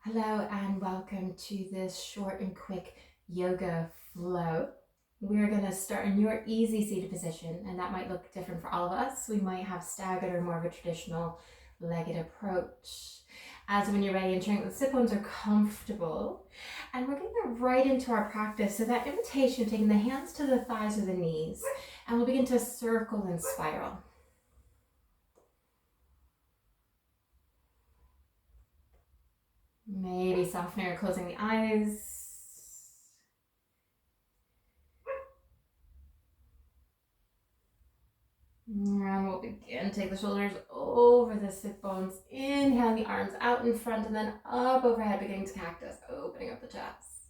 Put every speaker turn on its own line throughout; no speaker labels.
Hello and welcome to this short and quick yoga flow. We're going to start in your easy seated position, and that might look different for all of us. We might have staggered or more of a traditional legged approach. As when you're ready, ensuring that the sit bones are comfortable. And we're getting right into our practice. So that invitation, taking the hands to the thighs or the knees, and we'll begin to circle and spiral. Maybe softening or closing the eyes. And we'll begin. Take the shoulders over the sit bones. Inhale the arms out in front and then up overhead, beginning to cactus, opening up the chest.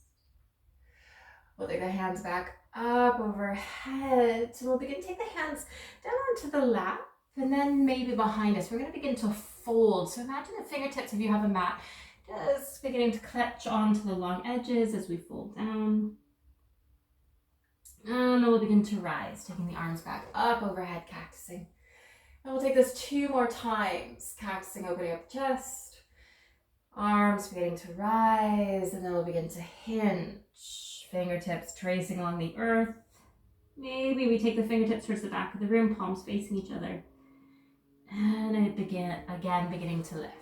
We'll take the hands back up overhead. So we'll begin to take the hands down onto the lap and then maybe behind us. We're going to begin to fold. So imagine the fingertips, if you have a mat, just beginning to clutch onto the long edges as we fold down. And then we'll begin to rise, taking the arms back up overhead, cactusing. And we'll take this 2 more times, cactusing, opening up the chest. Arms beginning to rise, and then we'll begin to hinge. Fingertips tracing along the earth. Maybe we take the fingertips towards the back of the room, palms facing each other. And it beginning to lift.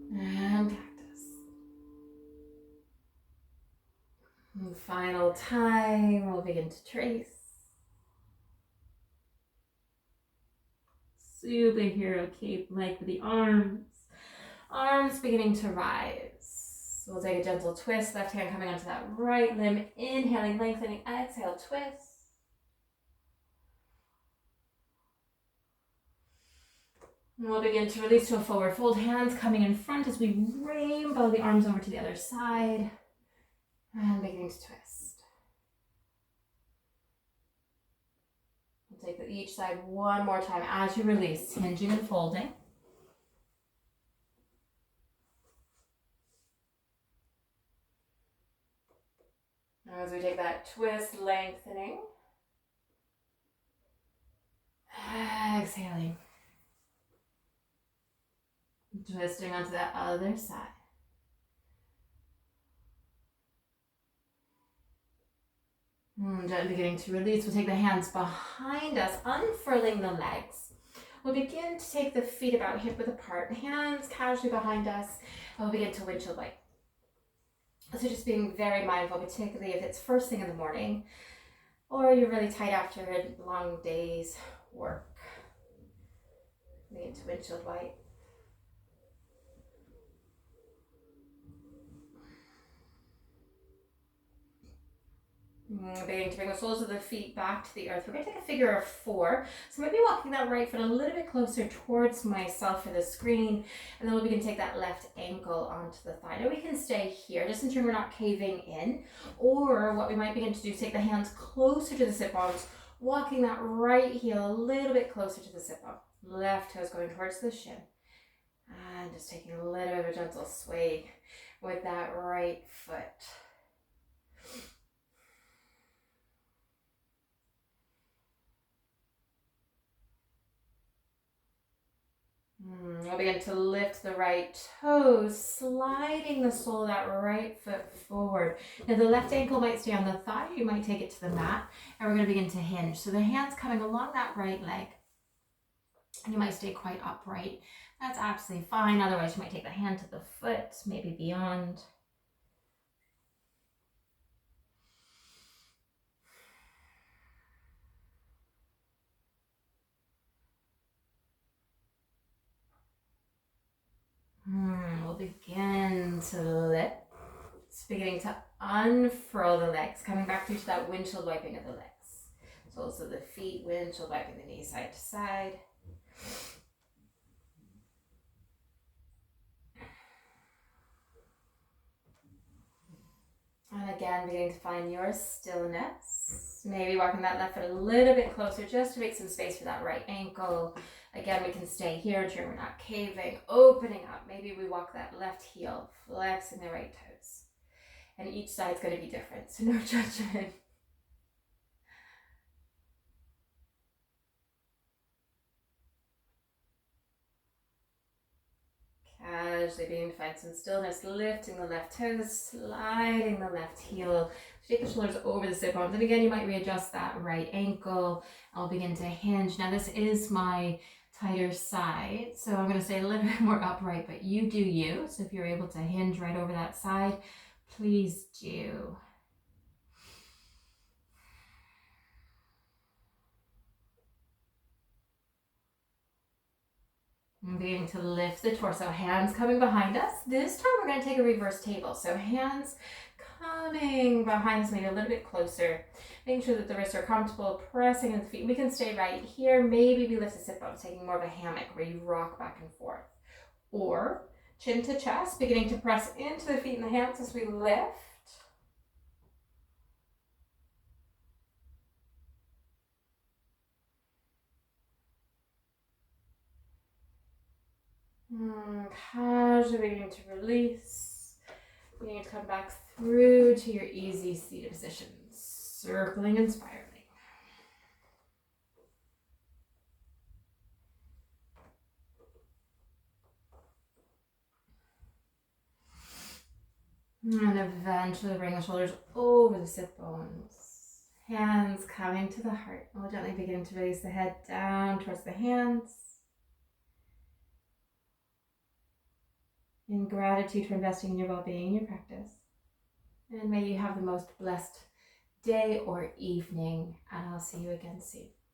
And cactus. And final time, we'll begin to trace. Superhero cape like with the arms. Arms beginning to rise. We'll take a gentle twist, left hand coming onto that right limb. Inhaling, lengthening, exhale, twist. And we'll begin to release to a forward fold. Hands coming in front as we rainbow the arms over to the other side. And beginning to twist. We'll take each side one more time as you release, hinging and folding. As we take that twist, lengthening. Exhaling. Twisting onto that other side. Gently beginning to release. We'll take the hands behind us, unfurling the legs. We'll begin to take the feet about hip width apart, hands casually behind us, and we'll begin to windshield wipe. So just being very mindful, particularly if it's first thing in the morning, or you're really tight after a long day's work. Begin to windshield wipe. Beginning to bring the soles of the feet back to the earth. We're going to take a figure of 4. So maybe walking that right foot a little bit closer towards myself for the screen. And then we'll begin to take that left ankle onto the thigh. Now we can stay here, just ensuring we're not caving in. Or what we might begin to do is take the hands closer to the sit bones, walking that right heel a little bit closer to the sit bone. Left toes going towards the shin. And just taking a little bit of a gentle sway with that right foot. We'll begin to lift the right toes, sliding the sole of that right foot forward. Now the left ankle might stay on the thigh, you might take it to the mat, and we're going to begin to hinge. So the hands coming along that right leg, and you might stay quite upright. That's absolutely fine. Otherwise, you might take the hand to the foot, maybe beyond. We'll begin to lift. It's beginning to unfurl the legs, coming back through to that windshield wiping of the legs. So also the feet, windshield wiping the knees side to side. And again, beginning to find your stillness. Maybe walking that left foot a little bit closer just to make some space for that right ankle. Again, we can stay here, ensuring we're not caving, opening up. Maybe we walk that left heel, flexing the right toes. And each side's going to be different, so no judgment. gradually beginning to find some stillness, lifting the left toes, sliding the left heel. Take the shoulders over the sit bones. And again, you might readjust that right ankle. I'll begin to hinge. Now this is my tighter side, so I'm going to stay a little bit more upright, but you do you. So if you're able to hinge right over that side, please do. I'm beginning to lift the torso, hands coming behind us. This time we're going to take a reverse table. So hands coming behind us, maybe a little bit closer. Making sure that the wrists are comfortable, pressing into the feet. We can stay right here. Maybe we lift the sit bones, taking more of a hammock where you rock back and forth. Or chin to chest, beginning to press into the feet and the hands as we lift. Casually beginning to release. Beginning to come back through to your easy seated position. Circling and spiraling. And eventually bring the shoulders over the sit bones. Hands coming to the heart. We'll gently begin to release the head down towards the hands. In gratitude for investing in your well-being in your practice. And may you have the most blessed day or evening. And I'll see you again soon.